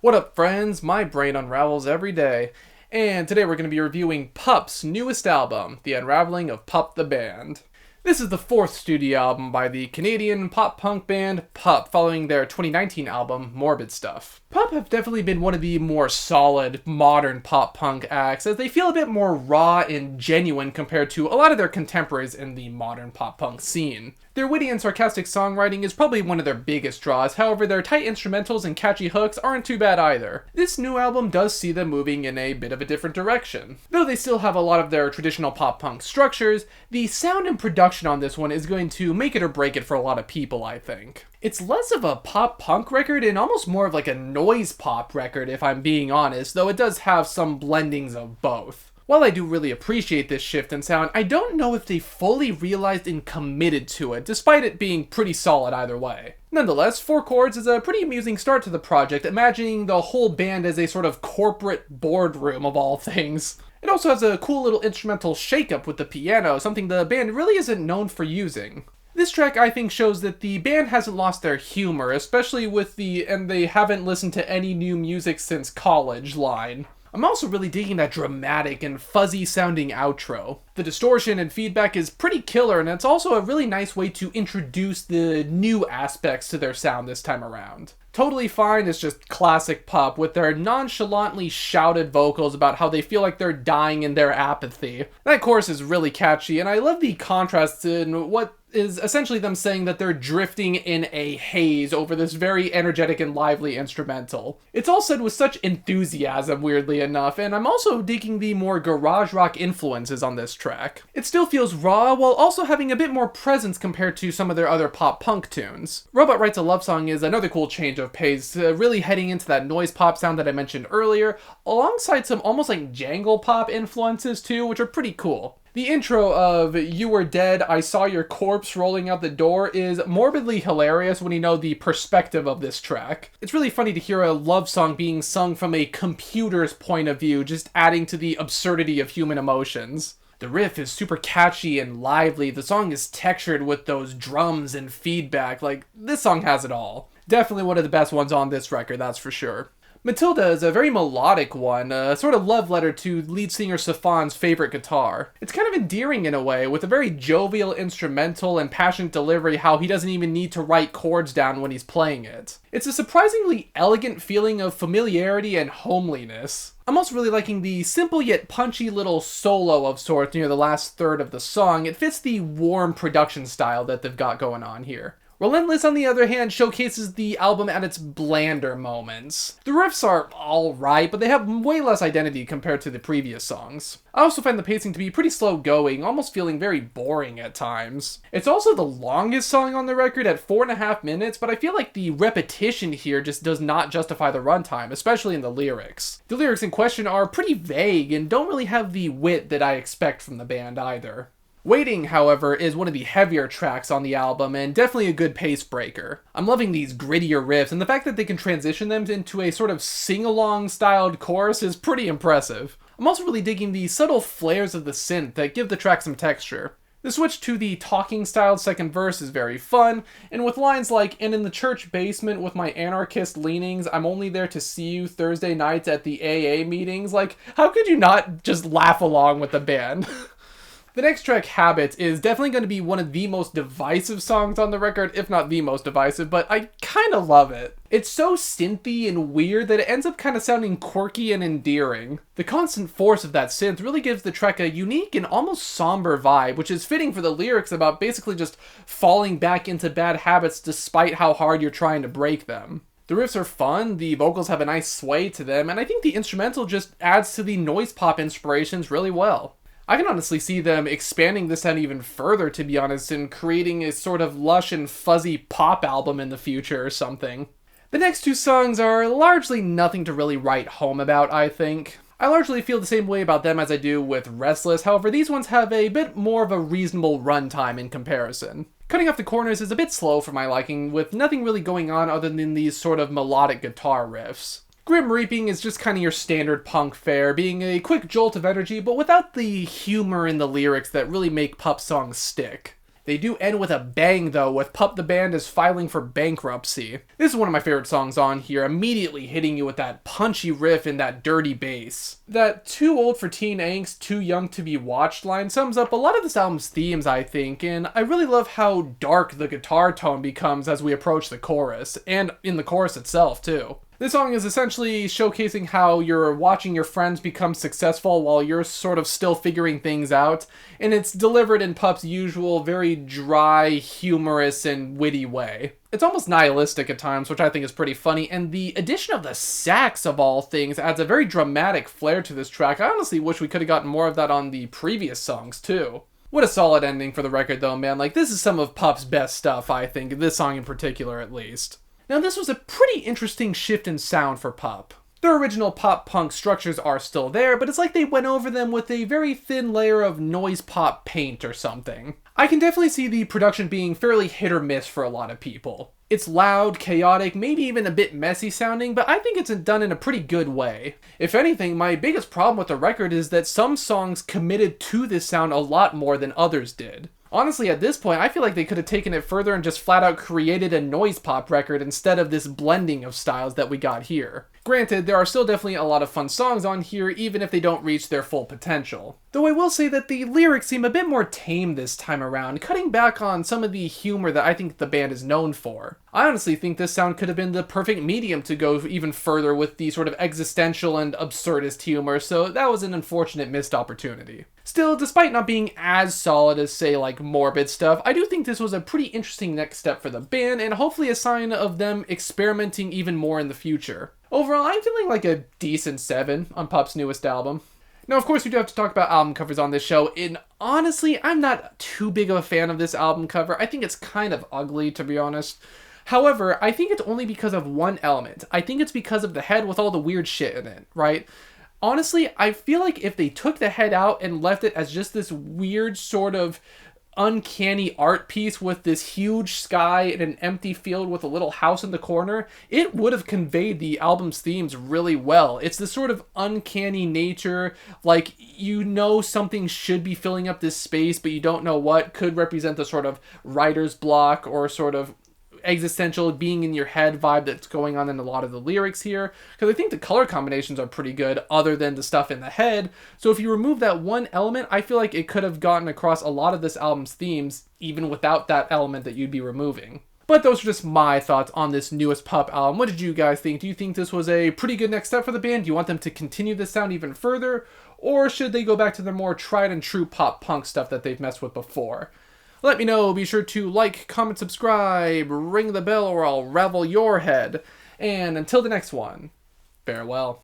What up, friends? My brain unravels every day, and today we're going to be reviewing PUP's newest album, The Unraveling of PUPtheband. This is the fourth studio album by the Canadian pop-punk band PUP, following their 2019 album, Morbid Stuff. PUP have definitely been one of the more solid, modern pop-punk acts, as they feel a bit more raw and genuine compared to a lot of their contemporaries in the modern pop-punk scene. Their witty and sarcastic songwriting is probably one of their biggest draws, however their tight instrumentals and catchy hooks aren't too bad either. This new album does see them moving in a bit of a different direction. Though they still have a lot of their traditional pop-punk structures, the sound and production on this one is going to make it or break it for a lot of people, I think. It's less of a pop-punk record and almost more of like a noise pop record if I'm being honest, though it does have some blendings of both. While I do really appreciate this shift in sound, I don't know if they fully realized and committed to it, despite it being pretty solid either way. Nonetheless, Chords is a pretty amusing start to the project, imagining the whole band as a sort of corporate boardroom of all things. It also has a cool little instrumental shake-up with the piano, something the band really isn't known for using. This track, I think, shows that the band hasn't lost their humor, especially with the "and they haven't listened to any new music since college" line. I'm also really digging that dramatic and fuzzy sounding outro. The distortion and feedback is pretty killer, and it's also a really nice way to introduce the new aspects to their sound this time around. Totally Fine is just classic PUP, with their nonchalantly shouted vocals about how they feel like they're dying in their apathy. That chorus is really catchy, and I love the contrasts in what is essentially them saying that they're drifting in a haze over this very energetic and lively instrumental. It's all said with such enthusiasm, weirdly enough, and I'm also digging the more garage rock influences on this track. It still feels raw, while also having a bit more presence compared to some of their other pop-punk tunes. Robot Writes a Love Song is another cool change of pace, really heading into that noise pop sound that I mentioned earlier, alongside some almost like jangle pop influences too, which are pretty cool. The intro of "You Were Dead, I Saw Your Corpse Rolling Out the Door" is morbidly hilarious when you know the perspective of this track. It's really funny to hear a love song being sung from a computer's point of view, just adding to the absurdity of human emotions. The riff is super catchy and lively, the song is textured with those drums and feedback, like, this song has it all. Definitely one of the best ones on this record, that's for sure. Matilda is a very melodic one, a sort of love letter to lead singer Safan's favorite guitar. It's kind of endearing in a way, with a very jovial instrumental and passionate delivery how he doesn't even need to write chords down when he's playing it. It's a surprisingly elegant feeling of familiarity and homeliness. I'm also really liking the simple yet punchy little solo of sorts near the last third of the song. It fits the warm production style that they've got going on here. Relentless, on the other hand, showcases the album at its blander moments. The riffs are alright, but they have way less identity compared to the previous songs. I also find the pacing to be pretty slow going, almost feeling very boring at times. It's also the longest song on the record at 4.5 minutes, but I feel like the repetition here just does not justify the runtime, especially in the lyrics. The lyrics in question are pretty vague and don't really have the wit that I expect from the band either. Waiting, however, is one of the heavier tracks on the album and definitely a good pace breaker. I'm loving these grittier riffs, and the fact that they can transition them into a sort of sing-along styled chorus is pretty impressive. I'm also really digging the subtle flares of the synth that give the track some texture. The switch to the talking styled second verse is very fun, and with lines like "and in the church basement with my anarchist leanings, I'm only there to see you Thursday nights at the AA meetings," like, how could you not just laugh along with the band? The next track, Habits, is definitely going to be one of the most divisive songs on the record, if not the most divisive, but I kind of love it. It's so synthy and weird that it ends up kind of sounding quirky and endearing. The constant force of that synth really gives the track a unique and almost somber vibe, which is fitting for the lyrics about basically just falling back into bad habits despite how hard you're trying to break them. The riffs are fun, the vocals have a nice sway to them, and I think the instrumental just adds to the noise pop inspirations really well. I can honestly see them expanding this sound even further, to be honest, and creating a sort of lush and fuzzy pop album in the future or something. The next two songs are largely nothing to really write home about, I think. I largely feel the same way about them as I do with Restless, however these ones have a bit more of a reasonable runtime in comparison. Cutting Off the Corners is a bit slow for my liking, with nothing really going on other than these sort of melodic guitar riffs. Grim Reaping is just kind of your standard punk fare, being a quick jolt of energy, but without the humor in the lyrics that really make PUP songs stick. They do end with a bang though, with PUP the Band is filing for bankruptcy. This is one of my favorite songs on here, immediately hitting you with that punchy riff and that dirty bass. That too old for teen angst, too young to be watched line sums up a lot of this album's themes, I think, and I really love how dark the guitar tone becomes as we approach the chorus, and in the chorus itself too. This song is essentially showcasing how you're watching your friends become successful while you're sort of still figuring things out, and it's delivered in PUP's usual very dry, humorous, and witty way. It's almost nihilistic at times, which I think is pretty funny, and the addition of the sax of all things adds a very dramatic flair to this track. I honestly wish we could have gotten more of that on the previous songs too. What a solid ending for the record though, man. Like, this is some of PUP's best stuff, I think, this song in particular at least. Now, this was a pretty interesting shift in sound for PUP. Their original pop-punk structures are still there, but it's like they went over them with a very thin layer of noise pop paint or something. I can definitely see the production being fairly hit or miss for a lot of people. It's loud, chaotic, maybe even a bit messy sounding, but I think it's done in a pretty good way. If anything, my biggest problem with the record is that some songs committed to this sound a lot more than others did. Honestly, at this point, I feel like they could have taken it further and just flat out created a noise pop record instead of this blending of styles that we got here. Granted, there are still definitely a lot of fun songs on here, even if they don't reach their full potential. Though I will say that the lyrics seem a bit more tame this time around, cutting back on some of the humor that I think the band is known for. I honestly think this sound could have been the perfect medium to go even further with the sort of existential and absurdist humor, so that was an unfortunate missed opportunity. Still, despite not being as solid as, say, like morbid stuff, I do think this was a pretty interesting next step for the band, and hopefully a sign of them experimenting even more in the future. Overall, I'm feeling like a decent 7 on PUP's newest album. Now, of course, we do have to talk about album covers on this show, and honestly, I'm not too big of a fan of this album cover. I think it's kind of ugly, to be honest. However, I think it's only because of one element. I think it's because of the head with all the weird shit in it, right? Honestly, I feel like if they took the head out and left it as just this weird sort of uncanny art piece with this huge sky and an empty field with a little house in the corner, it would have conveyed the album's themes really well. It's this sort of uncanny nature, like you know something should be filling up this space, but you don't know what, could represent the sort of writer's block or sort of existential being in your head vibe that's going on in a lot of the lyrics here, because I think the color combinations are pretty good other than the stuff in the head. So if you remove that one element, I feel like it could have gotten across a lot of this album's themes even without that element that you'd be removing. But those are just my thoughts on this newest PUP album. What did you guys think? Do you think this was a pretty good next step for the band? Do you want them to continue this sound even further, or should they go back to their more tried and true pop punk stuff that they've messed with before? Let me know. Be sure to like, comment, subscribe, ring the bell, or I'll ravel your head. And until the next one, farewell.